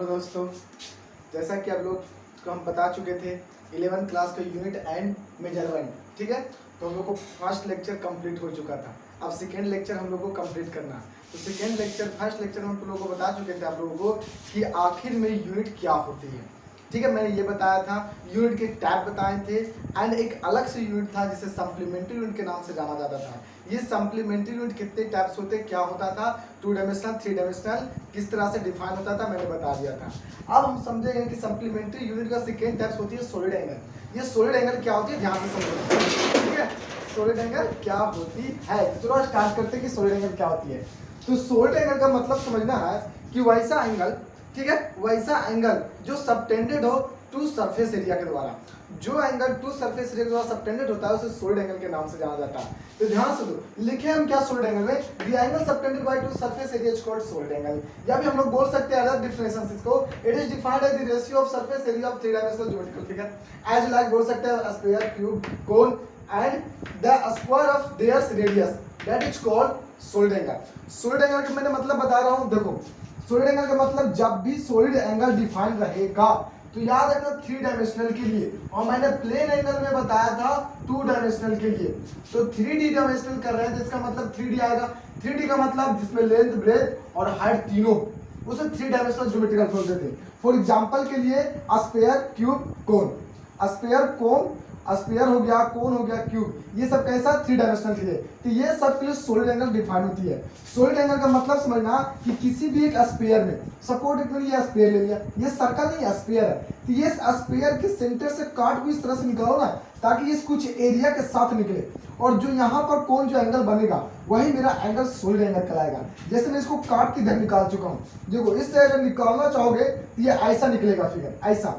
Hello दोस्तों, जैसा कि आप लोग को हम बता चुके थे 11th क्लास का यूनिट एंड मेजरमेंट, ठीक है। तो हम लोग को फर्स्ट लेक्चर कंप्लीट हो चुका था। अब सेकेंड लेक्चर हम लोग को कंप्लीट करना है। तो सेकेंड लेक्चर फर्स्ट लेक्चर में हम लोगों को बता चुके थे आप लोगों को कि आखिर में यूनिट क्या होती है, ठीक है। मैंने ये बताया था, यूनिट के टैब बताए थे एंड एक अलग से यूनिट था जिसे सप्लीमेंट्री यूनिट के नाम से जाना जाता था। ये सप्लीमेंट्री यूनिट कितने टैब्स होते, क्या होता था, 2 डायमेंशनल 3 डायमेंशनल, किस तरह से डिफाइन होता था, मैंने बता दिया था। अब हम समझेंगे कि सप्लीमेंट्री यूनिट का सेकेंड टैब्स होती है सॉलिड एंगल। ये सॉलिड एंगल क्या होती है, ध्यान से समझो, ठीक है। सॉलिड एंगल क्या होती है, चलो स्टार्ट करते हैं कि सॉलिड एंगल क्या होती है। तो सॉलिड एंगल का मतलब समझना है कि वैसा एंगल, ठीक है, वैसा एंगल जो सबटेंडेड हो टू सरफेस एरिया के द्वारा। जो एंगल टू सरफेस एरिया के द्वारा सबटेंडेड होता है उसे सॉलिड एंगल के नाम से जाना जाता है। तो ध्यान से दो, लिखे हम क्या सॉलिड एंगल में, the angle subtended by to surface area is called solid angle. या भी हम लोग बोल सकते हैं अदर डिफरेंसेस इसको, it is defined as the ratio of surface area of 3 dimensional geometrical figure as like बोल सकते हैं sphere, cube, cone and the square of theirs radius, that is called solid angle. Solid angle का मैंने मतलब बता रहा हूं, देखो सॉलिड एंगल का मतलब जब भी सॉलिड एंगल डिफाइन रहेगा तो याद रखना 3 डायमेंशनल के लिए, और मैंने प्लेन एंगल में बताया था 2 डायमेंशनल के लिए। तो 3D डायमेंशनल कर रहे हैं तो इसका मतलब 3D आएगा। 3D का मतलब जिसमें लेंथ, ब्रेथ और हाइट तीनों, उसे 3 डायमेंशनल ज्योमेट्रिकल बोलते थे। फॉर एग्जांपल के लिए स्फीयर, क्यूब, कोन। स्फीयर, कोन, स्फीयर हो गया, कोन हो गया, क्यूब, ये सब कैसा 3 डायमेंशनल के लिए। तो ये सब के लिए सॉलिड एंगल डिफाइन होती है। सॉलिड एंगल का मतलब समझना कि किसी भी एक स्फीयर में, सपोर्ट इट में ये स्फीयर ले लिया, ये सर्कल नहीं है, स्फीयर है, तो ये स्फीयर के सेंटर से काट को इस तरह से निकालो ना ताकि ये कुछ एरिया के साथ निकले, और जो यहाँ पर कौन जो एंगल बनेगा वही मेरा एंगल सॉलिड एंगल कहलाएगा। जैसे मैं इसको काट के इधर निकाल चुका हूँ, देखो इस तरह अगर निकालना चाहोगे तो ये ऐसा निकलेगा फिगर, ऐसा।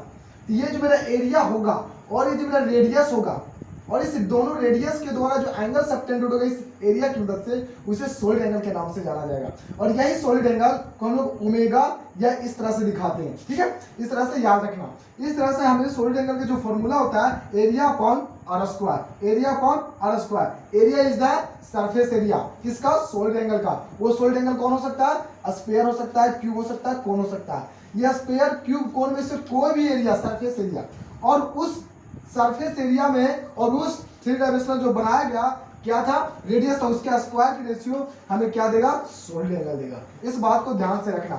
तो ये जो मेरा एरिया होगा और ये जो मेरा रेडियस होगा, और इस दोनों रेडियस के द्वारा जो एंगल सबटेंडेड होगा इस एरिया की मदद से, उसे सॉलिड एंगल के नाम से जाना जाएगा। और यही सॉलिड एंगल को हम लोग ओमेगा या इस तरह से दिखाते हैं, ठीक है। इस तरह से याद रखना। इस तरह से हमें सॉलिड एंगल का जो फॉर्मूला होता है, area upon R square, area upon R square. Area is the surface area किसका, सॉलिड एंगल का। वो सॉलिड एंगल कौन हो सकता है, स्फीयर हो सकता है, क्यूब हो सकता है, कोन हो सकता है। ये स्फीयर, क्यूब, कोन में से कोई भी एरिया, सरफेस एरिया, और उस सरफेस एरिया में और उस 3 डायमेंशनल जो बनाया गया क्या था, रेडियस था, उसके स्क्वायर की रेशियो हमें क्या देगा, सॉलिड एंगल देगा। इस बात को ध्यान से रखना।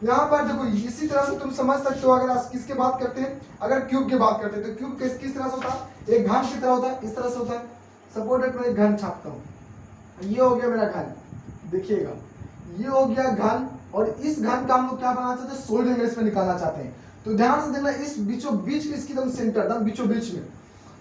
यहाँ पर देखो इसी तरह से तुम समझ सकते हो, अगर आप किसके बात करते हैं, अगर क्यूब की बात करते हैं तो क्यूब किस तरह से होता है, एक घन की तरह होता है, इस तरह से होता है। सपोर्ट मैं एक घन छापता हूँ, ये हो गया मेरा घन, देखिएगा ये हो गया घन, और इस घन का हम लोग क्या बनाना चाहते हैं, सॉलिड एंगल इसमें निकालना चाहते हैं। तो ध्यान से देखना, इस बीचों बीच में इसकी एकदम सेंटर, एकदम बीचों बीच में,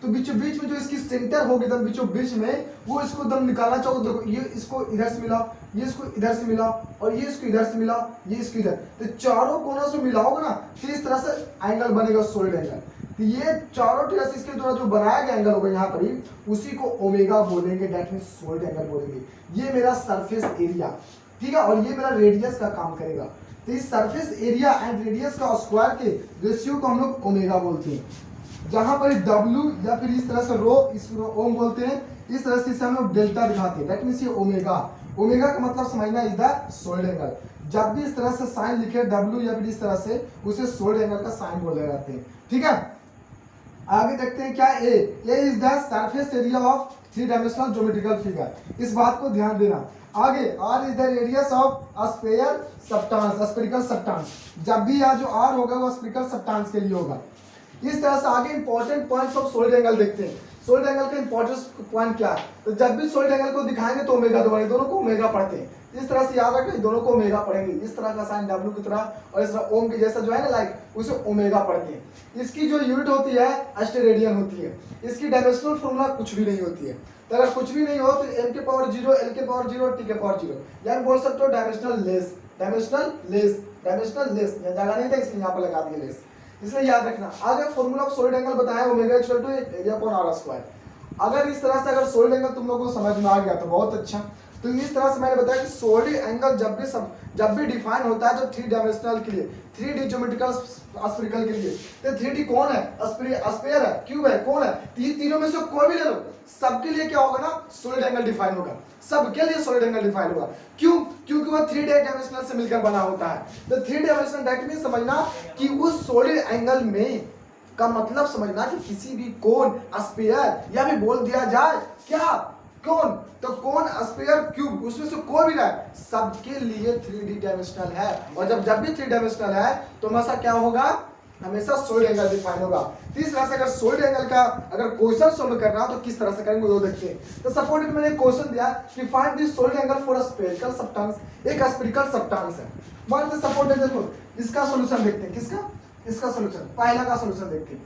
तो बीचों बीच में जो इसकी सेंटर होगी एकदम बीचों बीच में, वो इसको एकदम निकालना चाहो। देखो ये इसको इधर से मिला, ये इसको इधर से मिला, और ये इसको इधर से मिला, ये इसको इधर, तो चारों कोनों से मिलाओगे ना फिर इस तरह से एंगल बनेगा सॉलिड एंगल। तो ये चारों तरह से इसके द्वारा जो बनाया गया एंगल होगा यहाँ पर ही, उसी को ओमेगा बोलेंगे, दैट मींस सॉलिड एंगल बोलेंगे। ये मेरा सरफेस एरिया, ठीक है, और ये मेरा रेडियस का काम करेगा। तो इस सरफेस एरिया एंड रेडियस का स्क्वायर के रेशियो को हम लोग ओमेगा बोलते हैं। जहां पर W या फिर इस तरह से रो, इसको ओम बोलते हैं। इस तरह से इसे हम लोग डेल्टा दिखाते हैं, दैट मींस ये ओमेगा। ओमेगा का मतलब समझना इज द सॉलिड एंगल। जब भी इस तरह से साइन लिखे W या फिर इस तरह से, उसे सॉलिड एंगल का साइन बोले जाते हैं, ठीक है। आगे देखते हैं क्या, A is the surface area of 3 dimensional geometrical figure. इस बात को ध्यान देना। आगे R is the radius of sphere subtends, spherical subtends. जब भी यहाँ जो R होगा वो स्फेरिकल सबटांस के लिए होगा। इस तरह से आगे important points of solid angle देखते हैं। सॉलिड एंगल का इंपॉर्टेंट पॉइंट क्या है, तो जब भी सॉलिड एंगल को दिखाएंगे तो ओमेगा दोनों, दोनों को ओमेगा पढ़ते हैं। इस तरह से याद रखें, दोनों को ओमेगा पढ़ेंगे, इस तरह का साइन W की तरह, और इस तरह ओम के जैसा जो है ना लाइक, उसे ओमेगा पढ़ते हैं। इसकी जो यूनिट होती है अस्टेरेडियन होती है। इसकी डायमेंशनल फॉर्मूला कुछ भी नहीं होती है। तो अगर कुछ भी नहीं हो तो m के पावर 0, l के पावर 0, t के पावर 0, या बोल सकते हो dimensional less, dimensional less, dimensional less. यहाँ जगह नहीं था इसलिए यहाँ पर लगा दिया लेस, इसलिए याद रखना। आगे फॉर्मूला ऑफ सॉलिड एंगल बताया, omega equal to area upon R square. अगर इस तरह से अगर सॉलिड एंगल तुम लोगों को समझ में आ गया तो बहुत अच्छा। तो इस तरह से मैंने बताया कि सॉलिड एंगल जब भी डिफाइन होता है तो 3 डायमेंशनल के लिए, 3D ज्योमेट्रिकल स्फेरिकल के लिए, तो 3D कौन है? स्फीयर है, क्यूब है, कौन है? तीनों में से कोई भी ले लो, सबके लिए क्या होगा ना, सॉलिड एंगल डिफाइन होगा, सबके लिए सॉलिड एंगल डिफाइन होगा। क्यों? क्योंकि वो 3 डायमेंशनल से मिलकर बना होता है। तो 3 डायमेंशनल दैट मींस समझना कि उस सॉलिड एंगल में का मतलब समझना कि किसी भी कोन, स्फीयर या भी बोल दिया जाए क्या, कोन, तो कोन, स्फीयर, क्यूब, उसमें से कोई भी रहा, सबके लिए 3D डायमेंशनल है। और जब भी 3 डायमेंशनल है तो हमेशा क्या होगा, हमेशा सॉलिड एंगल डिफाइन होगा। इस तरह से अगर सॉलिड एंगल का अगर क्वेश्चन सोल्व करना हो तो किस तरह से करेंगे वो देखते हैं। तो सपोज मैंने एक क्वेश्चन दिया कि find the solid angle for a spherical substance, एक स्फेरिकल सब्सटेंस है। मान लीजिए सपोज देखो इसका सॉल्यूशन देखते हैं, किसका, इसका सॉल्यूशन, पहला का सॉल्यूशन देखते हैं,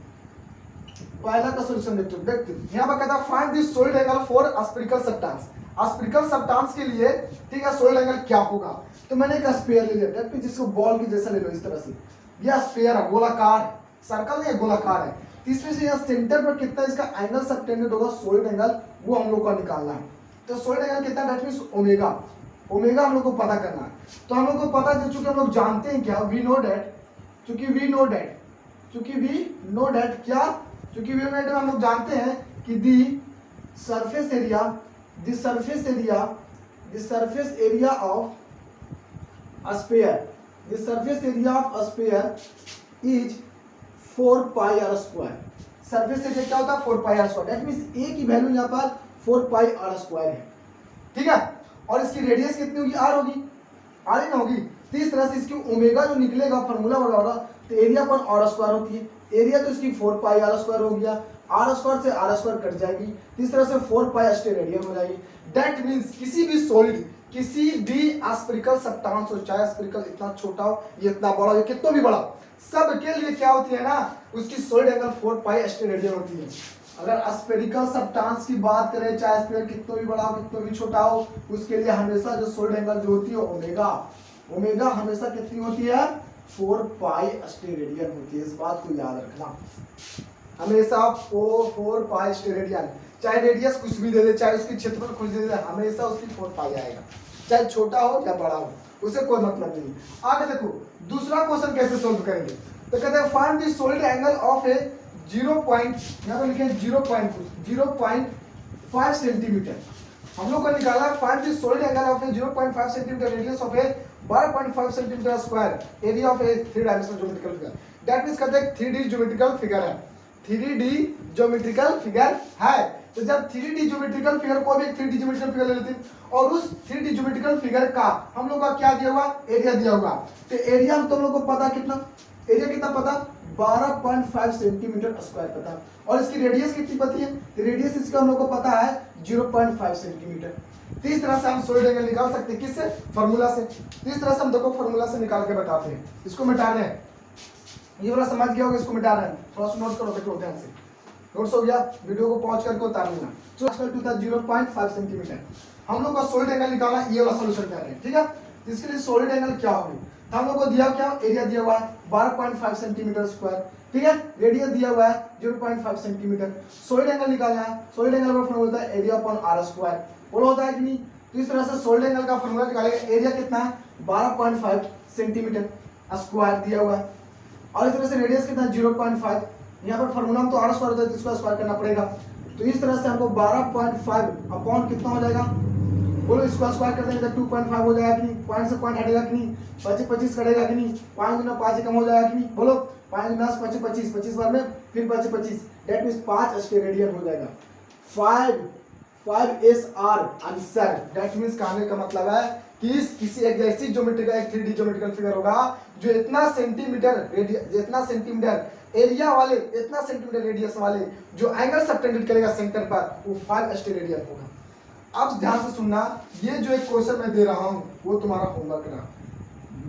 पहला का सॉल्यूशन देखते हैं। यहां पर कहता है find the solid angle for a spherical substance, spherical substance के लिए, ठीक है, सॉलिड एंगल क्या होगा। तो मैंने एक स्फीयर ले लिया, दैट मींस जिसको बॉल की जैसा ले लो, इस तरह से यह स्फीयर है, गोलाकार है, सर्कल नहीं है, गोलाकार है। तीसरे से यहां सेंटर पर कितना इसका एंगल सबटेंडेड होगा, सॉलिड एंगल, वो हम लोग को निकालना है। तो सॉलिड एंगल कितना, दैट मींस ओमेगा, ओमेगा हम लोग को पता करना है। तो हम लोग को पता है, चूंकि हम लोग जानते हैं क्या, वी नो दैट, चूंकि वी नो दैट क्या, चूंकि वी नो दैट हम लोग जानते हैं कि the surface area of a sphere is 4 pi r square। Surface area क्या होता है, 4 pi r square, that means a की वैल्यू यहाँ पर 4 pi r square है, ठीक है। और इसकी रेडियस कितनी होगी, r होगी, r ही ना होगी। तो इस तरह से इसकी ओमेगा जो निकलेगा फार्मूला होगा, तो एरिया पर r स्क्वायर होती है, एरिया तो इसकी 4 pi r स्क्वायर हो गया, r स्क्वायर से r स्क्वायर कट जाएगी, इस तरह से 4 pi स्टेरेडियन हो जाएगी। दैट मींस किसी भी सॉलिड, किसी भी स्फेरिकल सब्सटेंस हो, चाहे स्फेरिकल इतना छोटा हो, ये इतना बड़ा हो, कितना भी बड़ा, सब के लिए क्या होती है ना, उसकी सॉलिड एंगल 4 pi स्टेरेडियन होती है। अगर स्फेरिकल सब्सटेंस की बात करें, चाहे स्फीयर कितना भी बड़ा हो, कितना भी छोटा हो, उसके लिए हमेशा जो सॉलिड एंगल जो होती है ओमेगा, ओमेगा हमेशा कितनी होती है, 4 pi स्टेरेडियन होती है। इस बात को याद रखना, हमेशा 4 pi स्टेरेडियन, चाहे रेडियस कुछ भी दे दे, चाहे उसकी क्षेत्रफल कुछ दे दे, हमेशा उसकी 4 pi आएगा, चाहे छोटा हो या बड़ा हो, उसे कोई मतलब नहीं। आगे देखो दूसरा क्वेश्चन कैसे सोल्व करेंगे। तो कहते हैं find the solid angle of A 0 point, यहाँ पर लिखे 0.5 सेंटीमीटर, हम लोग को निकाला find the solid angle of A 0.5 centimetre, radius of A 12.5 centimetre square, area of A 3 dimensional geometrical figure. That means कहते हैं 3D ज्योमेट्रिकल फिगर है, 3D ज्योमेट्रिकल फिगर है। तो जब 3D ज्योमेट्रिकल फिगर को भी एक 3D ज्योमेट्रिकल फिगर ले लेते हैं, और उस 3D ज्योमेट्रिकल फिगर का हम लोग का क्या दिया हुआ, एरिया दिया होगा। तो एरिया हम तुम लोग को पता कितना, एरिया कितना पता, 12.5 सेंटीमीटर स्क्वायर पता, और इसकी रेडियस कितनी पता है, रेडियस इसका हम लोग को पता है 0.5 सेंटीमीटर। तो इस तरह से हम सॉलिड एंगल निकाल सकते हैं, किससे, फार्मूला से। तो इस तरह से हम देखो फार्मूला से निकाल के बताते हैं। इसको मिटा रहे हैं, ये वाला समझ गया होगा, इसको मिटा रहे हैं, थोड़ा सा नोट्स करो, देखो ध्यान से, नोट्स हो गया, वीडियो को पॉज करके उतार लेना। तो आजकल 0.5 सेंटीमीटर हम लोग का सॉलिड एंगल निकाला, ये वाला सॉल्यूशन कर रहे हैं, ठीक है। इसके लिए सॉलिड एंगल क्या होगी, हम लोग को दिया क्या, एरिया दिया हुआ है 12.5 सेंटीमीटर स्क्वायर, ठीक है, रेडियस दिया हुआ है 0.5 सेंटीमीटर, सॉलिड एंगल निकालना है। सॉलिड एंगल का फॉर्मूला होता है एरिया अपॉन r स्क्वायर, बोलो होता है कि नहीं। तो इस तरह से सॉलिड एंगल का फॉर्मूला निकालेंगे, एरिया कितना है 12.5 सेंटीमीटर स्क्वायर दिया हुआ है, और इस तरह से रेडियस कितना है 0.5, यहाँ पर फॉर्मूला में तो r स्क्वायर होता है, इसको स्क्वायर करना पड़ेगा। तो इस तरह से हमको 12.5 अपॉन कितना हो जाएगा, बोलो इसको स्क्वायर कर देंगे तो 2.5 हो जाएगा कि नहीं, पॉइंट से पॉइंट हटेगा कि नहीं, 25 कटेगा कि नहीं, 5 गुना 5 कम हो जाएगा कि नहीं, बोलो 5 गुना 25, 25 बार में फिर 25, दैट मींस 5 स्टेरेडियन हो जाएगा। 5 SR आंसर, दैट मींस कहने का मतलब है कि किसी एक ऐसी ज्योमेट्रिकल, एक 3D ज्योमेट्रिकल फिगर होगा जो इतना सेंटीमीटर एरिया वाले, इतना सेंटीमीटर रेडियस वाले जो एंगल सबटेंडेड करेगा सेंटर पर, वो 5 स्टेरेडियन होगा। अब ध्यान से सुनना, ये जो एक क्वेश्चन मैं दे रहा हूँ वो तुम्हारा होमवर्क है,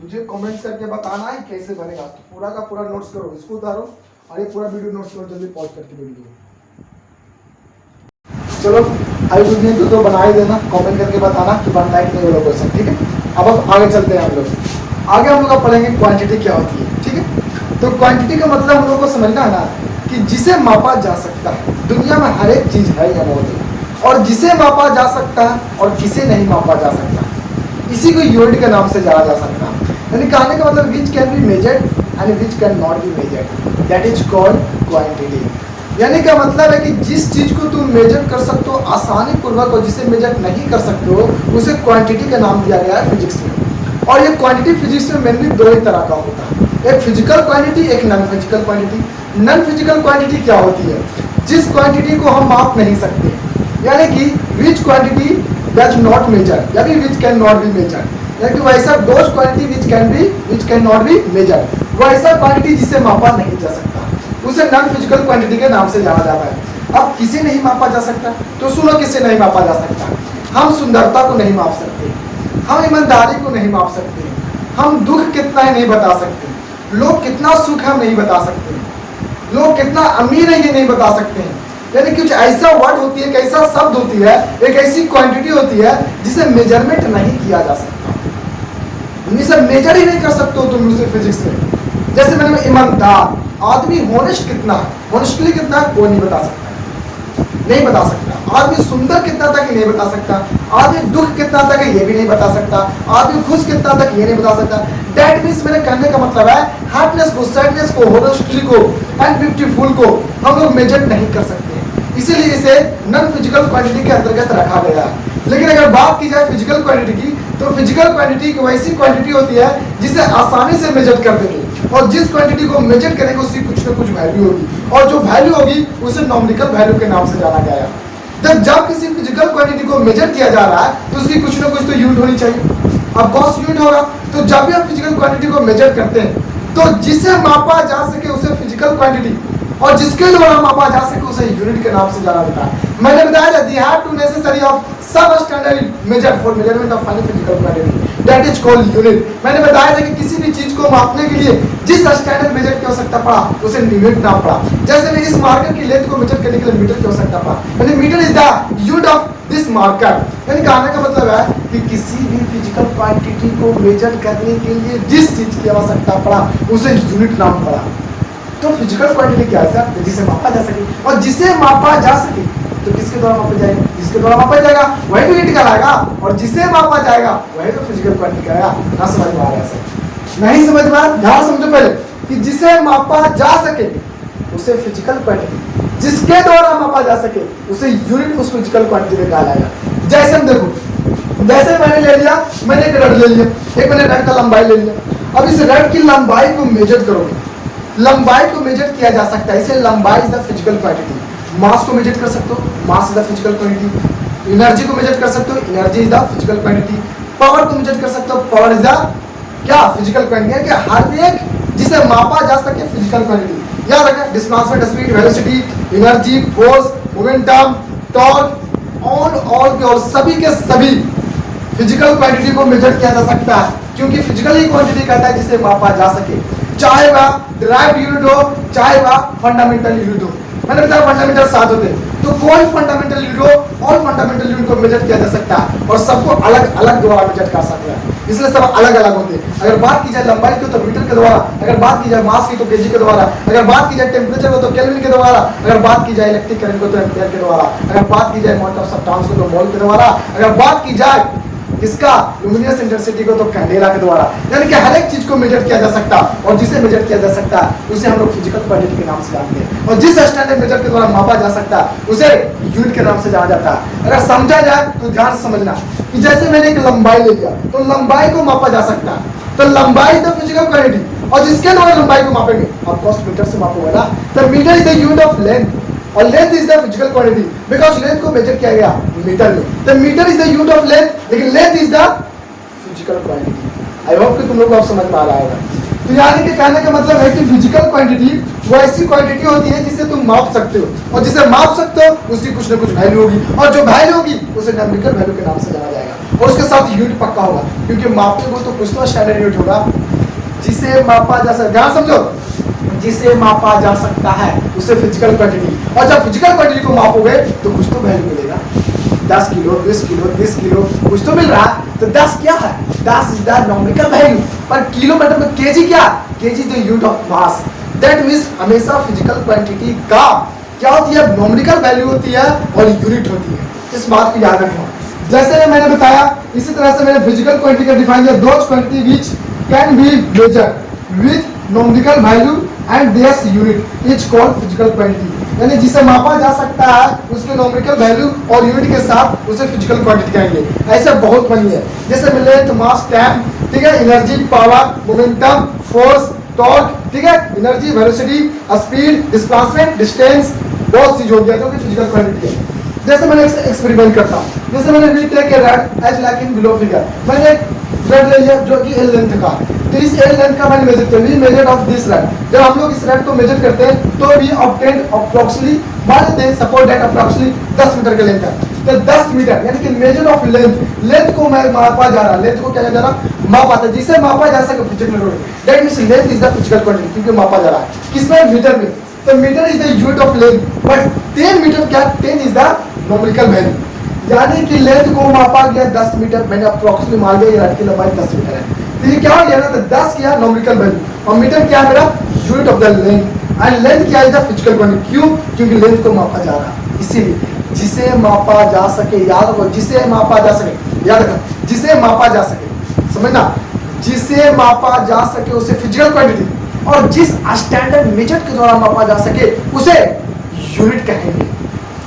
मुझे कमेंट्स करके बताना है कैसे बनेगा। तो पूरा का पूरा नोट्स करो, इसको उतारो और ये पूरा वीडियो नोट्स करो, जल्दी पॉज करके वीडियो। चलो आई वीडियो तो बना ही देना, कमेंट करके बताना कि बनता है कि नहीं वाला क्वेश्चन, ठीक है। अब आगे चलते हैं हम लोग, आगे हम लोग पढ़ेंगे क्वांटिटी क्या होती है, ठीक है। तो क्वांटिटी का मतलब हम लोग को समझना है ना कि जिसे मापा जा सकता है, दुनिया में हर एक चीज है या मौजूद, और जिसे मापा जा सकता है और जिसे नहीं मापा जा सकता, इसी को यूनिट के नाम से जाना जा सकता है। यानी कहने का मतलब which can be measured and which can not be measured, that is called quantity. यानी क्या मतलब है कि जिस चीज को तुम मेजर कर सकते हो आसानी पूर्वक और जिसे मेजर नहीं कर सकते हो उसे क्वांटिटी का नाम दिया गया है फिजिक्स में। और ये क्वांटिटी फिजिक्स में मेनली दो ही तरह का होता है, एक फिजिकल क्वांटिटी, एक non physical quantity. Non physical quantity क्या होती है? जिस क्वांटिटी को हम माप नहीं सकते, यानी कि which quantity does not measure, यानी which can not be measure, यानी कि वैसा those quantity which can not be measure, वैसा क्वांटिटी जिसे मापा नहीं जा सकता, उसे नॉन फिजिकल क्वांटिटी के नाम से जाना जाता है। अब किसे नहीं मापा जा सकता, तो सुनो किसे नहीं मापा जा सकता। हम सुंदरता को नहीं माप सकते, हम ईमानदारी को नहीं माप सकते, हम दुख कितना है नहीं बता सकते, लोग कितना सुख है हम नहीं बता सकते, लोग कितना अमीर है ये नहीं बता सकते हैं। यानी कुछ ऐसा वर्ड होती है, एक ऐसा शब्द होती है, एक ऐसी क्वांटिटी होती है जिसे मेजरमेंट नहीं किया जा सकता, जिसे मेजर ही नहीं कर सकते हो तुम उसे फिजिक्स में। जैसे मैंने ईमानदार आदमी होनेस्ट कितना है, होनेस्टली कितना है, कोई नहीं बता सकता, नहीं बता सकता। आदमी सुंदर कितना तक नहीं बता सकता, आदमी दुख कितना तक ये भी नहीं बता सकता, आदमी खुश कितना तक ये नहीं बता सकता। दैट मीन्स मेरे कहने का मतलब है हैप्पीनेस को, सैडनेस को, होनेस्टी को एंड ब्यूटीफुल को हम लोग मेजर नहीं कर सकते, इसीलिए इसे नॉन फिजिकल क्वांटिटी के अंतर्गत रखा गया है। लेकिन अगर बात की जाए फिजिकल क्वांटिटी की, तो फिजिकल क्वांटिटी की वैसी क्वांटिटी होती है जिसे आसानी से मेजर कर देंगे, और जिस क्वांटिटी को मेजर करेंगे उसकी कुछ ना कुछ वैल्यू होगी, और जो वैल्यू होगी उसे नॉमिकल वैल्यू के नाम से जाना गया है। जब किसी फिजिकल क्वांटिटी को मेजर किया जा रहा है तो उसकी कुछ ना कुछ तो यूनिट होनी चाहिए। अब कौन सी यूनिट होगा? तो जब भी हम फिजिकल क्वांटिटी को मेजर करते हैं तो जिसे मापा जा सके उसे फिजिकल क्वांटिटी, और जिसके द्वारा मापा जा सके उसे यूनिट के नाम से जाना जाता है। मैंने बताया था दी हैव टू नेसेसरी ऑफ सब standard major for measurement of final physical quantity, that is called unit. मैंने बताया था कि किसी भी चीज को मापने के लिए जिस स्टैंडर्ड मेजर की आवश्यकता पड़ा उसे यूनिट नाम पड़ा। जैसे मैं इस मार्कर की लेंथ को मेजर करने के लिए मीटर की आवश्यकता पड़ा, यानी metre is the unit of this marker. यानी कहने का मतलब है कि किसी भी फिजिकल क्वांटिटी को मेजर करने के लिए जिस चीज की आवश्यकता पड़ा उसे यूनिट नाम पड़ा। तो फिजिकल क्वांटिटी क्या है सर? जिसे मापा जा सके, और जिसे मापा जा सके तो किसके द्वारा मापा जाएगा? जिसके द्वारा मापा जाएगा वही तो यूनिट कहलाएगा, और जिसे मापा जाएगा वही तो फिजिकल क्वांटिटी कहलाएगा। ना समझ में आ रहा है सर? नहीं समझ में आ रहा? ध्यान समझो पहले कि जिसे मापा जा सके उसे फिजिकल क्वांटिटी, जिसके द्वारा मापा जा सके उसे यूनिट उस फिजिकल क्वांटिटी में कहलाएगा। जैसे हम देखो, जैसे मैंने ले लिया, मैंने एक रड ले लिया, एक मैंने रड का लंबाई ले लिया। अब इस रड की लंबाई को मेजर करोगे, लंबाई को मेजर किया जा सकता है, इसलिए लंबाई इज द फिजिकल क्वांटिटी। मास को मेजर कर सकते हो, mass is the physical quantity. Energy को मेजर कर सकते हो, energy is the physical quantity. Power को मेजर कर सकते हो, पावर इज द क्या? Physical quantity. कि हर एक जिसे मापा जा सके फिजिकल क्वांटिटी। याद रखें, displacement, speed, velocity, energy, force, momentum, torque, all के और सभी के सभी फिजिकल क्वांटिटी को मेजर किया जा सकता है, क्योंकि फिजिकल ही क्वांटिटी कहता है जिसे मापा जा सके, चाहे वह डिराइव्ड यूनिट हो चाहे वह फंडामेंटल यूनिट हो। मैंने बताया फंडामेंटल 7 होते हैं, तो कोई फंडामेंटल यूनिट हो और फंडामेंटल यूनिट को मेजर किया जा सकता है, और सबको अलग अलग द्वारा मेजर कर सकता है, इसलिए सब अलग अलग होते हैं। अगर बात की जाए लंबाई की तो मीटर के द्वारा, अगर बात की जाए मास की तो केजी के द्वारा, अगर बात की जाए टेम्परेचर को तो केल्विन के द्वारा, अगर बात की जाए इलेक्ट्रिक करंट को तो एम्पीयर के द्वारा, अगर बात की जाए अमाउंट ऑफ सब्सटेंस को तो मोल के द्वारा, अगर बात की जाए इसका लुमिनस इंटेंसिटी को तो कैंडेला के द्वारा। यानी कि हर एक चीज को मेजर किया जा सकता है, और जिसे मेजर किया जा सकता है उसे हम लोग फिजिकल क्वांटिटी के नाम से जानते हैं, और जिस स्टैंडर्ड मेजर के द्वारा मापा जा सकता है उसे यूनिट के नाम से जाना जाता है। अगर समझा जाए तो ध्यान से समझना कि जैसे मैंने एक लंबाई ले लिया तो लंबाई को मापा जा सकता है, तो लंबाई तो फिजिकल क्वांटिटी, और जिसके द्वारा लंबाई को मापेंगे आप कॉस्ट मीटर से मापोगे ना, तो metre is the unit of length, और length is the physical quantity, because length को मेजर किया गया मीटर में, तो metre is the unit of length, लेकिन length is the physical quantity. I hope कि तुम लोग को अब समझ में आ रहा होगा। तो यानी कि कहने का मतलब है कि फिजिकल क्वांटिटी वो ऐसी क्वांटिटी होती है जिसे तुम माप सकते हो, और जिसे माप सकते हो उसकी कुछ ना कुछ वैल्यू होगी, और जो वैल्यू होगी उसे न्यूमेरिकल वैल्यू के नाम से जाना जाएगा, और उसके साथ यूनिट पक्का होगा, क्योंकि मापने को तो कुछ तो स्टैंडर्ड यूनिट होगा जिसे मापा जा सकता है। ध्यान समझो, जिसे मापा जा सकता है उसे फिजिकल क्वांटिटी, और जब फिजिकल क्वांटिटी को मापोगे तो कुछ तो वैल्यू मिलेगा। 10 किलो, 20 किलो, 30 किलो कुछ तो मिल रहा है, तो 10 क्या है? 10 इज द नॉमिकल वैल्यू, पर किलोमीटर में केजी क्या? KG the unit of mass. That means हमेशा फिजिकल क्वांटिटी का क्या होती है? नॉमिकल वैल्यू होती है और यूनिट होती है। इस बात को याद रखना। जैसे मैंने बताया इसी तरह से मैंने फिजिकल क्वांटिटी का डिफाइन किया, those quantity which can be measured with numerical value and their unit is called physical quantity. यानी जिसे मापा जा सकता है उसके नॉमिकल वैल्यू और यूनिट के साथ उसे फिजिकल क्वांटिटी कहेंगे। ऐसे बहुत बनी है, जैसे लेंथ, मास, टाइम, ठीक है, energy, power, momentum, force, torque, ठीक है, energy, velocity, speed, displacement, distance, बहुत सी जो है फिजिकल क्वांटिटी है। जैसे मैंने एक्सपेरिमेंट करता हूँ, जैसे मैंने we take a rod as like in below figure, मैंने एक रॉड ले लिया जो कि एल लेंथ का, तो इस एल लेंथ का मैंने मेजर किया, we measured of this rod. जब हम लोग इस रॉड को मेजर करते हैं तो वी ऑब्टेन अप्रोक्सीमेटली, मान लेते हैं सपोज दैट अप्रोक्सीमेटली 10 मीटर का लेंथ है, तो 10 मीटर यानी कि मेजर ऑफ लेंथ को मैं मापा जा रहा, लेंथ को क्या जा रहा, मापा था, जिसे मापा जा सके physical quantity, that means length is the physical quantity, क्योंकि मापा जा रहा है किसमें, मीटर में। तो metre is the unit of length, but 10 metre क्या, 10 इज द नॉमिकल वैल्यू, यानी कि लेंथ को मापा गया 10 मीटर, मैंने अप्रोक्सीमेटली मान लिया रॉड की लंबाई 10 मीटर है, तो ये क्या हो गया ना, तो 10 क्या नॉमिकल वैल्यू और मीटर क्या मेरा unit of the length, and length क्या इज द फिजिकल क्वांटिटी। क्यों, क्योंकि लेंथ को मापा जा रहा है, इसीलिए जिसे मापा जा सके, याद रखो जिसे मापा जा सके, याद रखो जिसे मापा जा सके, समझना, जिसे मापा जा सके उसे फिजिकल क्वांटिटी, और जिस स्टैंडर्ड मेजर के द्वारा मापा जा सके उसे यूनिट कहेंगे।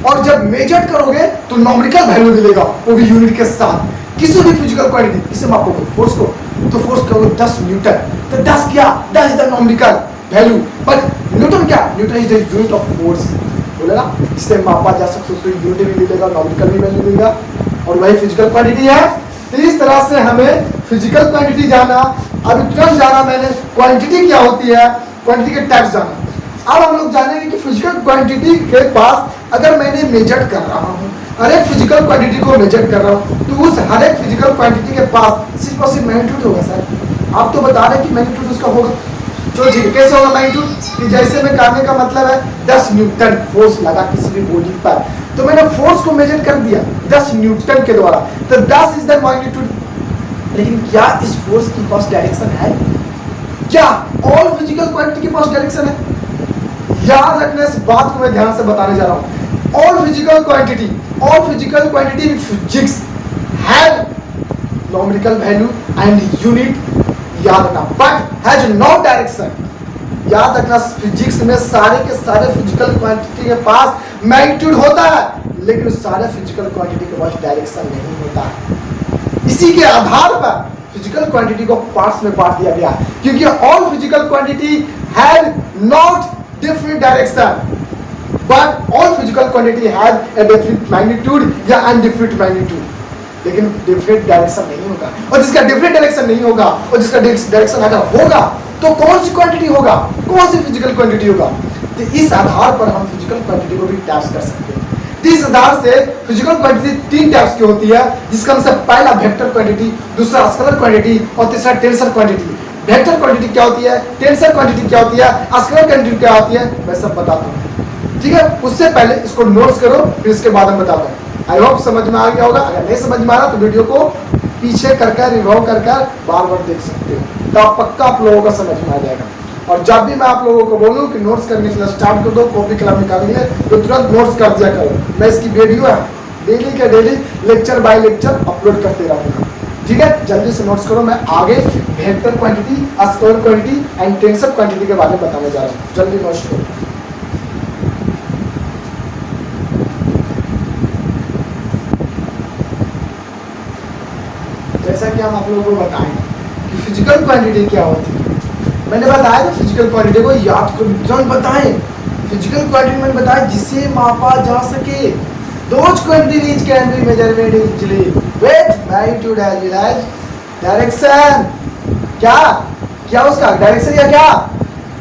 और जब मेजर करोगे तो नॉमिकल वैल्यू मिलेगा, वो भी यूनिट के साथ। किसी भी फिजिकल क्वांटिटी किसे मापोगे, फोर्स को, तो फोर्स करोगे 10 न्यूटन, तो 10 क्या, 10 is the numerical value, but newton क्या, newton is the unit of force, बोलेगा जिससे मापा जा सकता है उसको यूनिट भी मिलेगा, नॉमिकल भी वैल्यू मिलेगा, और वही फिजिकल क्वांटिटी है। तो इस तरह से हमें फिजिकल क्वांटिटी जाना, अभी तुरंत जाना मैंने क्वांटिटी क्या होती है, क्वांटिटी के टाइप्स जाना। अब हम लोग जानेंगे कि फिजिकल क्वांटिटी के पास अगर मैंने मेजर कर रहा हूँ, हर एक फिजिकल क्वांटिटी को मेजर कर रहा हूँ, तो उस हर एक फिजिकल क्वांटिटी के पास सिर्फ और सिर्फ मैग्नीट्यूड होगा। सर आप तो बता रहे कि मैग्नीट्यूड उसका होगा, चलो ठीक है, कैसे होगा मैग्नीट्यूड, कि जैसे मैं कहने का मतलब है 10 न्यूटन फोर्स लगा किसी भी बॉडी पर, तो मैंने फोर्स को मेजर कर दिया 10 न्यूटन के द्वारा, तो 10 इज द मैग्नीट्यूड। लेकिन क्या इस फोर्स के पास डायरेक्शन है, क्या ऑल फिजिकल क्वांटिटी के पास डायरेक्शन है? याद रखना, इस बात को मैं ध्यान से बताने जा रहा हूं। All physical quantity in physics have numerical value and unit, याद रखना, बट हैज नो डायरेक्शन। याद रखना, फिजिक्स में सारे के सारे फिजिकल क्वांटिटी के पास मैग्नीट्यूड होता है, लेकिन सारे फिजिकल क्वांटिटी के पास डायरेक्शन नहीं होता है। इसी के आधार पर फिजिकल क्वांटिटी को पार्ट्स में बांट दिया गया, क्योंकि all physical quantity have not different direction, but all physical quantity have a different magnitude या undifferent magnitude, लेकिन different direction नहीं होगा, और जिसका different direction नहीं होगा और जिसका direction अगर होगा तो कौन सी quantity होगा, कौन सी physical quantity होगा। तो इस आधार पर हम physical quantity को भी टाइप्स कर सकते हैं। तो इस आधार से physical quantity 3 टाइप्स की होती है, जिसका हमसे पहला वेक्टर क्वांटिटी, दूसरा स्केलर क्वांटिटी और तीसरा टेंसर क्वांटिटी। वेक्टर क्वांटिटी क्या होती है, टेंसर क्वांटिटी क्या होती है, स्केलर क्वांटिटी क्या होती है, मैं सब बताता हूँ, ठीक है। उससे पहले इसको नोट्स करो, फिर इसके बाद हम बताता हूँ। आई होप समझ में आ गया होगा, अगर नहीं समझ में आ रहा तो वीडियो को पीछे कर रिवॉल्व कर बार बार देख सकते हो, तो आप पक्का आप लोगों का समझ में आ जाएगा। और जब भी मैं आप लोगों को बोलूँ कि नोट्स करने के लिए स्टार्ट कर दो, कॉपी कलम निकालेंगे तो तुरंत नोट्स कर दिया करो। मैं इसकी वीडियो है डेली के daily lecture by lecture upload करते रहूँगा, ठीक है। जल्दी से नोट्स करो, मैं आगे vector quantity, scalar quantity and tensor quantity के बारे में बताने जा रहा हूँ। जल्दी नोट्स करो। जैसा कि हम आप लोगों को बताएं कि फिजिकल क्वांटिटी क्या होती है, मैंने बताया था फिजिकल क्वांटिटी को याद करो, बताएं फिजिकल क्वांटिटी मैंने बताया जिसे मापा जा सके। Those quantities can be measured easily with magnitude as well as direction। क्या क्या उसका डायरेक्शन या क्या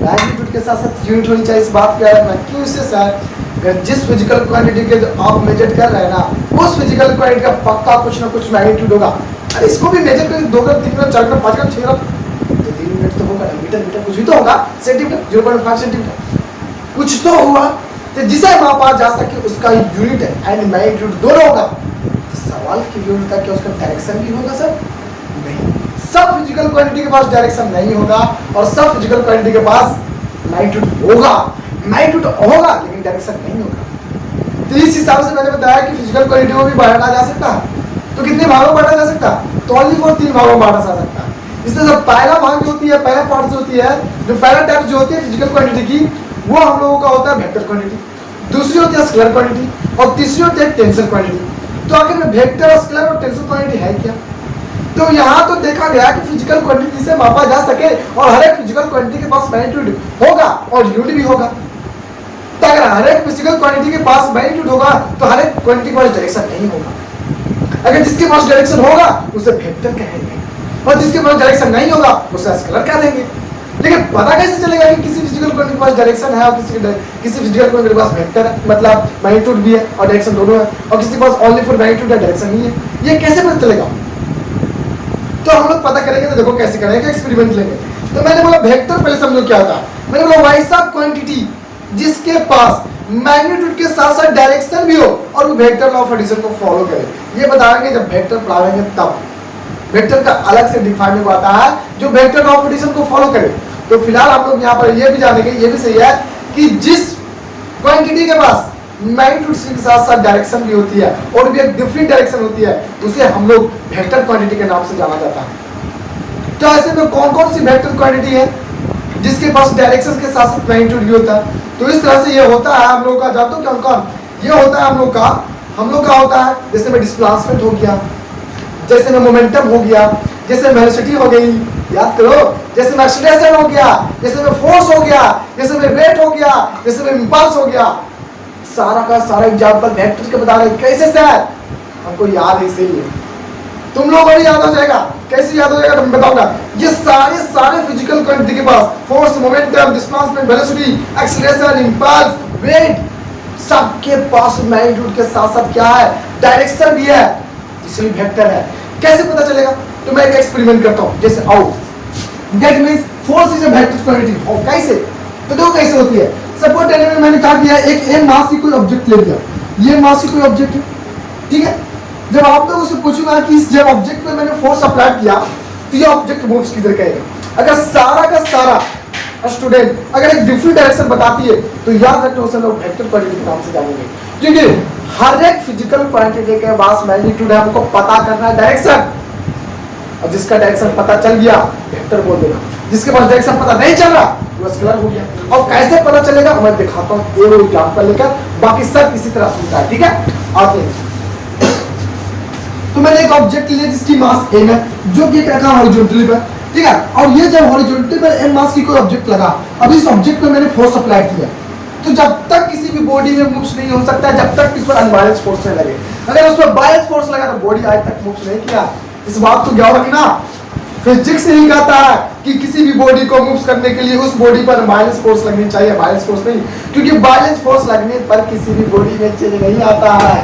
मैग्नीट्यूड के साथ साथ यूनिट होनी चाहिए। इस बात का मैं क्यों इससे सर, अगर जिस फिजिकल क्वांटिटी के जो आप मेजर कर रहे हैं ना, उस फिजिकल क्वांटिटी का पक्का कुछ ना कुछ मैग्नीट्यूड होगा। अरे इसको भी मेजर करें 2 ग्राम 3 ग्राम 4 ग्राम 5 ग्राम 6 ग्राम, तो 3 यूनिट तो होगा, मीटर मीटर कुछ भी तो होगा, सेंटीमीटर 0.5 सेंटीमीटर कुछ तो हुआ। तो जिसे मापा जा सके उसका यूनिट एंड मैग्नीट्यूड दोनों होगा। तो सवाल की यूनिट था क्या उसका डायरेक्शन भी होगा सर? नहीं, सब फिजिकल क्वांटिटी के पास डायरेक्शन नहीं होगा और सब फिजिकल क्वांटिटी के पास मैग्नीट्यूड होगा। मैग्नीट्यूड होगा लेकिन डायरेक्शन नहीं होगा। तो इस हिसाब से मैंने बताया कि फिजिकल क्वांटिटी को भी बांटा जा सकता है। तो कितने भागों में बांटा जा सकता है? तो ओनली फॉर 3 भागों में बांटा जा सकता है। इसमें जो पहला भाग जो होती है, पहला पार्ट जो होती है, जो पहला टाइप जो होती है फिजिकल क्वांटिटी की, वो हम लोगों का होता है वेक्टर क्वांटिटी, दूसरी होती है स्केलर क्वांटिटी और तीसरी होती है टेंसर क्वांटिटी। तो आखिर में वेक्टर, स्केलर और टेंसर क्वांटिटी है क्या? तो यहाँ तो देखा गया कि फिजिकल क्वांटिटी से मापा जा सके और हर एक फिजिकल क्वांटिटी के पास मैग्नीट्यूड होगा और यूनिट भी होगा। तो अगर हर एक फिजिकल क्वांटिटी के पास मैग्नीट्यूड होगा तो हर एक क्वांटिटी के पास डायरेक्शन नहीं होगा। अगर जिसके पास डायरेक्शन होगा उसे वेक्टर कहेंगे और जिसके पास डायरेक्शन नहीं होगा उसे स्केलर कह देंगे। लेकिन पता कैसे चलेगा कि किसी फिजिकल क्वांटिटी के पास डायरेक्शन है और किसी फिजिकल क्वांटिटी के पास वेक्टर है, मतलब मैग्नीट्यूड भी है और डायरेक्शन दोनों है, और किसी के पास ओनली फॉर मैग्नीट्यूड है, डायरेक्शन नहीं है? ये कैसे पता चलेगा? तो हम लोग पता करेंगे। तो देखो कैसे करेंगे, एक्सपेरिमेंट लेंगे। तो मैंने बोला वेक्टर पहले समझो क्या होता है। मैंने बोला वैसा क्वांटिटी जिसके पास मैग्नीट्यूड के साथ साथ डायरेक्शन भी हो और वो वेक्टर लॉ ऑफ एडिशन को फॉलो करे। ये बताएंगे जब वेक्टर पढ़ाएंगे तब। वेक्टर का अलग से डिफाइन आता है जो वेक्टर लॉ ऑफ एडिशन को फॉलो करे। तो फिलहाल आप लोग यहाँ पर ये भी जानेंगे, ये भी सही है कि जिस क्वांटिटी के पास मैग्नीट्यूड के साथ साथ डायरेक्शन भी होती है और भी एक डिफरेंट डायरेक्शन होती है, उसे हम लोग वेक्टर क्वांटिटी के नाम से जाना जाता है। तो ऐसे में कौन कौन सी वेक्टर क्वांटिटी है जिसके पास डायरेक्शन के साथ साथ मैग्नीट्यूड भी होता है? तो इस तरह से ये होता है हम लोग का, जानते हो क्या कौन? ये होता है हम लोग का होता है जैसे में डिस्प्लेसमेंट हो गया, जैसे में मोमेंटम हो गया, जैसे वेलोसिटी हो गई, याद करो, जैसे में एक्सीलरेशन हो गया, जैसे में फोर्स हो गया, जैसे में वेट हो गया, जैसे में इंपल्स हो गया। सारा का सारा एग्जांपल वेक्टर के बता रहे। कैसे सर? हमको याद है, इसीलिए तुम लोगों को भी याद हो जाएगा। कैसे याद हो जाएगा तो मैं बताऊंगा। ये सारे फिजिकल क्वांटिटी के पास force, momentum, displacement, velocity, acceleration, impulse, weight, सबके पास मैग्नीट्यूड के साथ साथ क्या है? डायरेक्शन भी है, इसलिए वेक्टर है। कैसे पता चलेगा? तो मैं एक एक्सपेरिमेंट करता हूं। जैसे आओ, that means force is a vector quantity. और कैसे? तो देखो कैसे होती है। सपोज मैंने कहा किया एक m मास की कोई ऑब्जेक्ट ले लिया, ये मास की कोई ऑब्जेक्ट है, ठीक है। जब आप लोगों से पूछूंगा कि इस जब ऑब्जेक्ट पे मैंने फोर्स अप्लाई किया तो ये ऑब्जेक्ट मूव्स किधर करेगा। अगर सारा का सारा स्टूडेंट अगर एक डिफरेंट डायरेक्शन बताती है तो याद रखना उसे लोग वेक्टर क्वांटिटी के नाम से जानेंगे, क्योंकि हर एक फिजिकल क्वांटिटी के पास मैग्नीट्यूड है, हमको पता करना है डायरेक्शन। और जिसका डायरेक्शन पता चल गया वेक्टर बोल देना, जिसके पास डायरेक्शन पता नहीं चल रहा वो स्केलर हो गया। और कैसे पता चलेगा मैं दिखाता हूँ एक एग्जांपल लेकर, बाकी सब इसी तरह सुनता है, ठीक है। आगे तो मैंने एक ऑब्जेक्ट लिया जिसकी मास m है, जो कि रखा हॉरिजॉन्टली पर, ठीक है। और ये जब हॉरिजॉन्टली पर m मास की कोई ऑब्जेक्ट लगा, अब इस ऑब्जेक्ट पे मैंने फोर्स अप्लाई किया, तो जब तक किसी भी बॉडी में मूव्स नहीं हो सकता जब तक इस पर अनबैलेंस फोर्स नहीं लगे। अगर उस पर बैलेंस फोर्स लगा तो बॉडी आज तक मूव्स नहीं किया। इस बात को ध्यान रखना। फिजिक्स ही कहता है कि किसी भी बॉडी को मूव करने के लिए उस बॉडी पर बैलेंस फोर्स लगनी चाहिए, बैलेंस फोर्स नहीं, क्योंकि बैलेंस फोर्स लगने पर किसी भी बॉडी में चेंज नहीं आता है।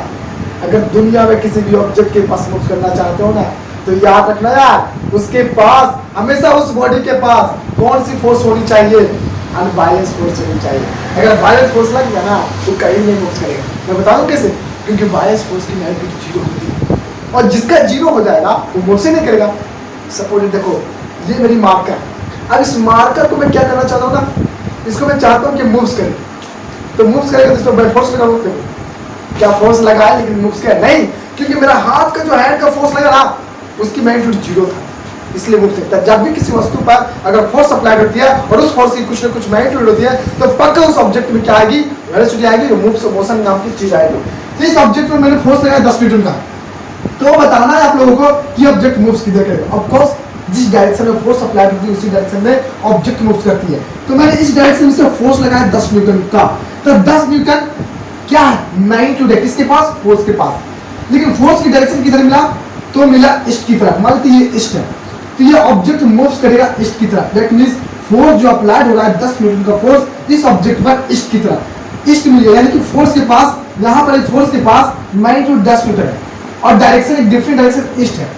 अगर दुनिया में किसी भी ऑब्जेक्ट के पास मूव करना चाहते हो ना तो याद रखना यार, उसके पास हमेशा उस बॉडी के पास कौन सी फोर्स होनी चाहिए? अनबैलेंस फोर्स होनी चाहिए। अगर बैलेंस फोर्स लग गया ना तो कहीं नहीं मूव करेगा। मैं बता दूं कैसे? क्योंकि बैलेंस फोर्स की मैग्नीट्यूड जीरो होती है और जिसका जीरो हो जाएगा वो मूव से नहीं करेगा। सपोज देखो ये मेरी मार्कर, अब इस मार्कर को मैं क्या करना चाहता हूँ ना, इसको मैं चाहता हूँ कि मूव्स करे, तो मूव्स करेगा तो इस पर फोर्स लगाऊंगा। क्या फोर्स लगाया लेकिन मूव्स किया नहीं, क्योंकि मेरा हाथ का जो हैंड का फोर्स लगा ना उसकी मैग्नीट्यूड जीरो था, इसलिए मूव सकता है। जब भी किसी वस्तु पर अगर फोर्स अप्लाई करती है और उस फोर्स की कुछ ना कुछ मैग्नीट्यूड होती है तो पक्का उस ऑब्जेक्ट में क्या आएगी? वेलोसिटी आएगी, मूव्स मोशन नाम की चीज आएगी। तो इस ऑब्जेक्ट में मैंने फोर्स लगाया 10 न्यूटन का, तो बताना है आप लोगों को कि ऑब्जेक्ट मूव्स किधर करेगा। ऑफ कोर्स जिस डायरेक्शन में फोर्स अप्लाई होती है उसी डायरेक्शन में ऑब्जेक्ट मूव्स करती है। तो मैंने इस डायरेक्शन से फोर्स लगाया 10 न्यूटन का, तो 10 न्यूटन क्या है? मैग्नीट्यूड है किसके पास? फोर्स के पास। लेकिन फोर्स की डायरेक्शन किधर मिला? तो मिला ईस्ट की तरफ। मान लीजिए ये ईस्ट है तो ये ऑब्जेक्ट मूव्स करेगा ईस्ट की तरफ। दैट मींस फोर्स जो अप्लाइड हो रहा है 10 न्यूटन का फोर्स इस ऑब्जेक्ट पर ईस्ट की तरफ, ईस्ट मिलेगा, यानी कि फोर्स के पास यहाँ पर फोर्स के पास मैग्नीट्यूड 10 न्यूटन है और डायरेक्शन एक डिफरेंट डायरेक्शन ईस्ट है।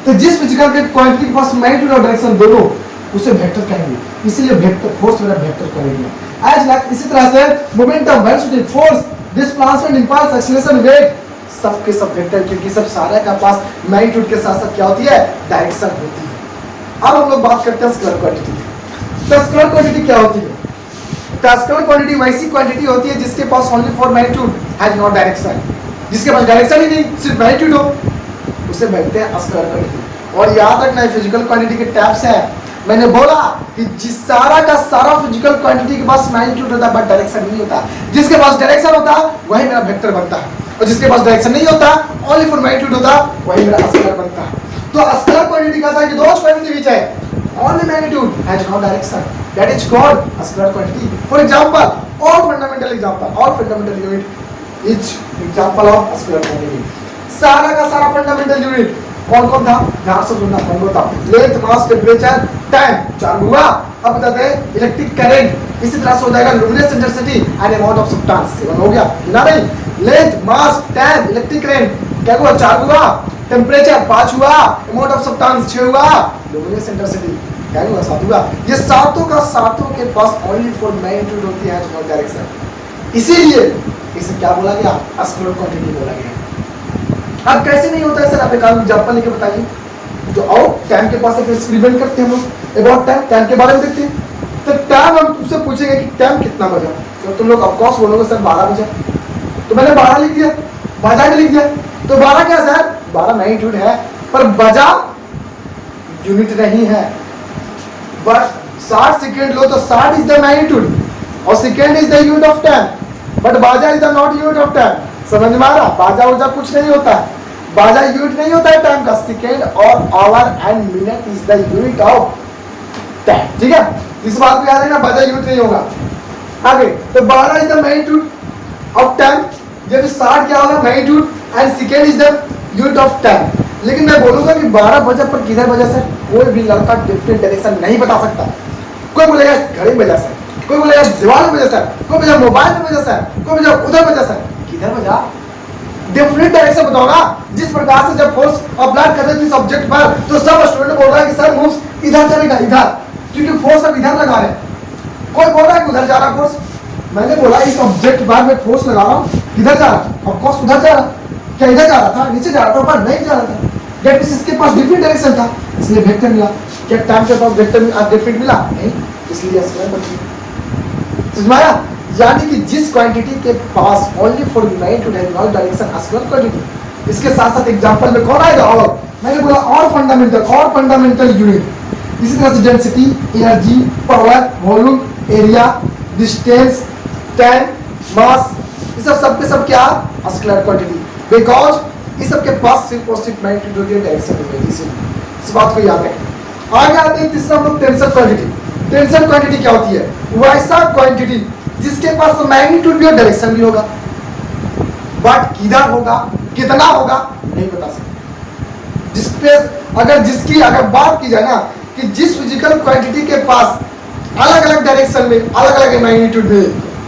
तो जिस फिजिकल के क्वांटिटी के पास मैग्नीट्यूड और डायरेक्शन दोनों उसे वेक्टर कहेंगे, इसीलिए वेक्टर फोर्स वाला वेक्टर कहेंगे। एज लाइक इसी तरह से momentum, velocity, force, displacement, impulse, acceleration, weight सबके सब वेक्टर, क्योंकि सब सारे का पास मैग्नीट्यूड के साथ साथ क्या होती है? डायरेक्शन होती है। अब हम लोग बात करते हैं स्केलर क्वांटिटी। तो स्केलर क्वांटिटी क्या होती है? द स्केलर क्वांटिटी वैसी क्वांटिटी होती है जिसके पास only for magnitude has not direction, जिसके पास डायरेक्शन ही नहीं सिर्फ मैग्नीट्यूड हो, उसे बोलते हैं स्केलर क्वांटिटी। और याद रखना है फिजिकल क्वांटिटी के टाइप्स है, मैंने बोला कि जिस सारा का सारा फिजिकल क्वांटिटी के पास मैग्नीट्यूड होता है बट डायरेक्शन नहीं होता, जिसके पास डायरेक्शन होता वही मेरा वेक्टर बनता है, और जिसके पास डायरेक्शन नहीं होता ओनली फॉर मैग्नीट्यूड होता वही मेरा स्केलर बनता है। तो स्केलर क्वांटिटी का था कि दोज क्वांटिटी व्हिच है only magnitude has no direction, that is called a scalar quantity. For example, all fundamental unit is example of a scalar quantity. सारा का सारा फंडामेंटल यूनिट कौन कौन था, ध्यान से सुनना, कौन कौन था, लेंथ, मास, टेम्परेचर, टाइम, चार हुआ। अब बताते हैं इलेक्ट्रिक करंट, इसी तरह से हो जाएगा luminous intensity and amount of substance, 7 हो गया ना नहीं, लेंथ, मास, टाइम, इलेक्ट्रिक करंट क्या हुआ, 4 हुआ, टेम्परेचर 5 हुआ, अमाउंट ऑफ सब्सटेंस 6 हुआ, लुमिनस इंटेंसिटी क्या हुआ, 7 हुआ। ये सातों का सातों के पास ओनली फॉर मैग्नीट्यूड होती है, नॉट डायरेक्शन, इसीलिए इसे क्या बोला गया, स्केलर क्वांटिटी बोला गया। अब कैसे नहीं होता है सर, आप एक एग्जांपल लेके बताइए। तो आओ टाइम के पास एक एक्सपेरिमेंट करते हैं हम लोग अबाउट टाइम, टाइम के बारे में देखते हैं। तो टाइम हम तुमसे पूछेंगे कि टाइम कितना बजा, तो तुम लोग ऑफकोर्स बोलोगे सर 12 बजा, तो मैंने 12 लिख दिया, बजा भी लिख दिया। तो 12 क्या सर, 12 मैग्नीट्यूड है, पर बजा यूनिट नहीं है। बट 60 सेकेंड लो तो 60 इज द मैग्नीट्यूड और second is the unit of time, but बाजा is the not unit of time. समझ में आ रहा, बाजा उजा कुछ नहीं होता है, बाजा यूनिट नहीं होता है टाइम का, सेकेंड और our and minute is the unit of time, ठीक है, इस बात को याद रखना, बाजा यूनिट नहीं होगा। आगे तो 12 is the magnitude of time, जब 60 क्या होगा magnitude and second is the unit of time. लेकिन मैं बोलूंगा कि 12 बजे पर किधर बजा सर, कोई भी लड़का डिफरेंट डायरेक्शन नहीं बता सकता। कोई बोलेगा घड़ी में बजा सर, कोई बोलेगा दीवार में बजा सर, कोई बजा मोबाइल में बजा सर, कोई बजा उधर बजा सर, किधर बजा, डिफरेंट डायरेक्शन बताओ ना। जिस प्रकार से जब फोर्स अप्लाई कर रहे थे इस ऑब्जेक्ट पर, तो सब स्टूडेंट बोल रहा है कि सर मूव्स इधर चलेगा, इधर, क्योंकि फोर्स अब इधर लगा रहे हैं। कोई बोल रहा है कि उधर जा रहा फोर्स, मैंने बोला इस ऑब्जेक्ट पर मैं फोर्स लगा रहा हूँ, किधर जा रहा, ऑफ कोर्स उधर जा रहा, क्या इधर जा रहा था, नीचे जा रहा था, ऊपर नहीं जा रहा था, दैट मींस इसके पास डिफरेंट डायरेक्शन था, इसलिए वेक्टर मिला। क्या टाइम के पास वेक्टर डिफरेंट मिला नहीं, इसलिए स्क्वायर बन गया। समझ में आया, यानी कि जिस क्वांटिटी के पास ओनली फॉर मैग्नीट्यूड है नॉट डायरेक्शन स्केलर क्वांटिटी। इसके साथ साथ एग्जांपल में कौन आएगा, और मैंने बोला और फंडामेंटल यूनिट, इसी तरह से density, energy, power, volume, area, distance, time, mass, ये सब के सब क्या स्केलर क्वांटिटी, बिकॉज इस सब के पास सिर्फ और सिर्फ मैग्नीट्यूड होती है, डायरेक्शन नहीं होती, इसीलिए इस बात को याद रखें। आगे आते हैं तीसरा हम लोग टेंशन क्वांटिटी। टेंशन क्वांटिटी क्या होती है, वैसा क्वांटिटी जिसके पास तो मैग्नीट्यूड भी और डायरेक्शन भी होगा, बट किधर होगा, कितना होगा नहीं बता सकते। जिसपे अगर बात की जाए ना कि जिस फिजिकल क्वांटिटी के पास अलग अलग डायरेक्शन में अलग अलग मैग्नीट्यूड में,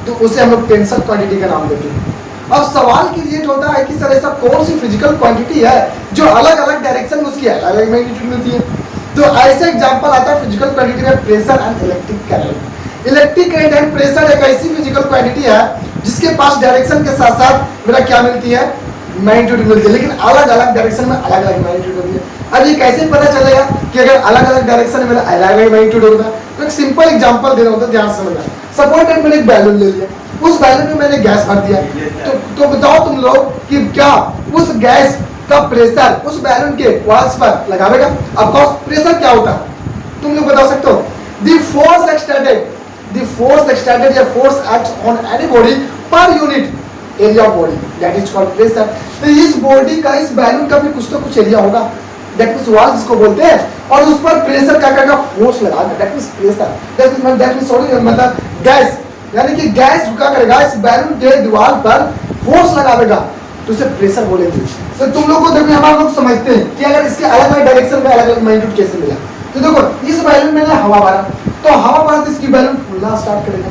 तो उसे हम लोग टेंशन क्वांटिटी का नाम देते हैं। अब सवाल क्रिएट होता है कि सर ऐसा कौन सी फिजिकल क्वांटिटी है जो अलग अलग डायरेक्शन में उसकी अलग अलग मैग्नीट्यूड मिलती है। तो ऐसे एग्जांपल आता है फिजिकल क्वांटिटी में pressure and electric current. Electric current and pressure एक ऐसी फिजिकल क्वांटिटी है जिसके पास डायरेक्शन के साथ साथ मेरा क्या मिलती है, मैग्नीट्यूड मिलती है, लेकिन अलग अलग डायरेक्शन में अलग अलग मैग्नीट्यूड होती है। अब ये कैसे पता चलेगा कि अगर अलग अलग डायरेक्शन में मेरा अलग अलग मैग्नीट्यूड होता है, तो एक सिंपल एग्जांपल देना होता है, ध्यान से समझना। सपोज दैट मैंने एक बैलून ले लिया, उस बैलून में मैंने गैस भर दिया, तो बताओ तुम लोग कि क्या उस गैस का प्रेशर उस बैलून के वॉल्स पर लगावेगा। ऑफ कोर्स प्रेशर क्या होता है तुम लोग बता सकते हो, द फोर्स एक्सटेंडेड या force acts on any body per unit area of body, that is called pressure. तो इस बॉडी का, इस बैलून का भी कुछ तो कुछ एरिया होगा, दैट मींस वॉल जिसको बोलते हैं, और उस पर प्रेशर का फोर्स लगा, that means pressure, that means sorry मतलब गैस, यानी कि गैस झुका करेगा इस बैलून के दीवार पर, फोर्स लगाएगा, तो उसे प्रेशर बोलेंगे। तो तुम लोग को देखो हमारे लोग समझते हैं कि अगर इसके अलग अलग डायरेक्शन में अलग अलग मैग्नीट्यूड कैसे मिला। तो देखो इस बैलून में हवा भरा, तो हवा भरा तो इसकी बैलून फूलना स्टार्ट करेगा।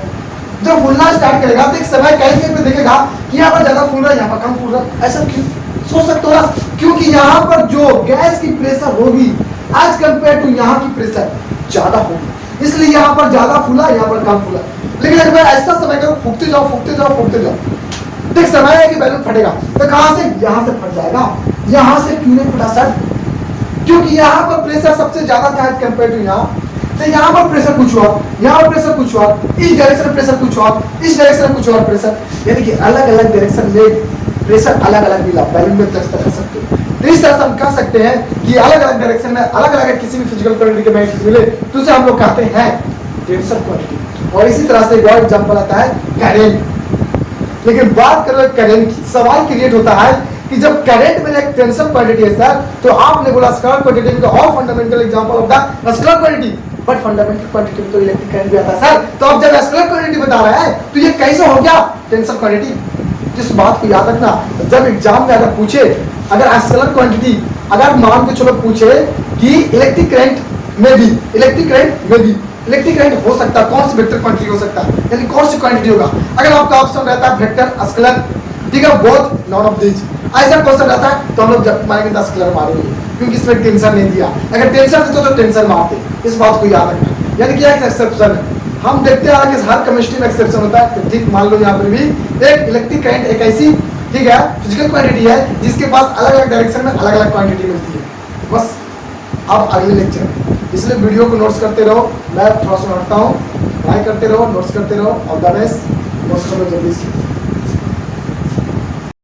जब फूलना स्टार्ट करेगा तो एक समय कहीं पे देखेगा कि यहाँ पर ज्यादा फूल रहा है, यहाँ पर कम फूल रहा है। ऐसा क्यों सोच सकते हो ना, क्योंकि यहाँ पर जो गैस की प्रेशर होगी एज कंपेयर टू यहाँ की प्रेशर ज्यादा होगी, इसलिए यहाँ पर ज्यादा फूला, यहाँ पर कम फूला। लेकिन अगर मैं ऐसा समय करूँ फूकते जाओ, देख समय है कि बैलून फटेगा, तो कहां से, यहां से फट जाएगा। यहां से क्यों नहीं फटा सर, क्योंकि यहां पर प्रेशर सबसे ज्यादा था कंपेयर टू यहां, तो यहाँ पर प्रेशर कुछ और, यहाँ पर प्रेशर कुछ और, इस डायरेक्शन में प्रेशर कुछ और, इस डायरेक्शन में कुछ और प्रेशर, यानी कि अलग अलग डायरेक्शन में प्रेशर अलग अलग मिला, बैलून में प्रेशर कर सकते हो। तो इस तरह से हम कह सकते हैं कि अलग अलग डायरेक्शन में अलग अलग किसी भी फिजिकल क्वांटिटी के मैग्नीट्यूड मिले तो उसे हम लोग कहते हैं टेंसर क्वांटिटी। और इसी तरह से एक और एग्जांपल आता है करंट। लेकिन बात करें करंट की, सवाल क्रिएट होता है कि जब करंट में एक टेंसर क्वांटिटी है सर, तो आपने बोला स्केलर क्वांटिटी का और fundamental example of the scalar quantity, but fundamental quantity में तो इलेक्ट्रिक करंट भी आता है सर। तो अब जब स्केलर क्वांटिटी बता रहा है तो ये कैसे हो गया टेंसर क्वांटिटी? जिस बात को याद रखना, जब एग्जाम में अगर पूछे, अगर स्केलर क्वांटिटी अगर मान के चलो पूछे कि इलेक्ट्रिक करंट में भी इलेक्ट्रिक करंट हो सकता है, कौन सी वेक्टर क्वांटिटी हो सकता है, यानी कौन सी क्वांटिटी होगा? अगर आपका ऑप्शन रहता है वेक्टर स्केलर, ठीक है, बोथ नॉन ऑफ दिस, ऐसा क्वेश्चन रहता है तो हम लोग जब मारेंगे 10 स्केलर मारेंगे, क्योंकि इसमें टेंशन नहीं दिया। अगर टेंशन देते तो टेंशन मारते, इस बात को याद रखना। यानी कि एक एक्सेप्शन है, हम देखते हैं कि हर केमिस्ट्री में एक्सेप्शन होता है। तो ठीक मान लो यहाँ पर भी एक इलेक्ट्रिक करंट एक ऐसी, ठीक है, फिजिकल क्वांटिटी है जिसके पास अलग अलग डायरेक्शन में अलग अलग क्वांटिटी मिलती है। बस अब अगले लेक्चर, इसलिए वीडियो को नोट्स करते रहो, मैं थोड़ा सा हटता हूँ, ट्राई करते रहो, नोट्स करते रहो, और द बेस्ट नोट्स करो जल्दी से।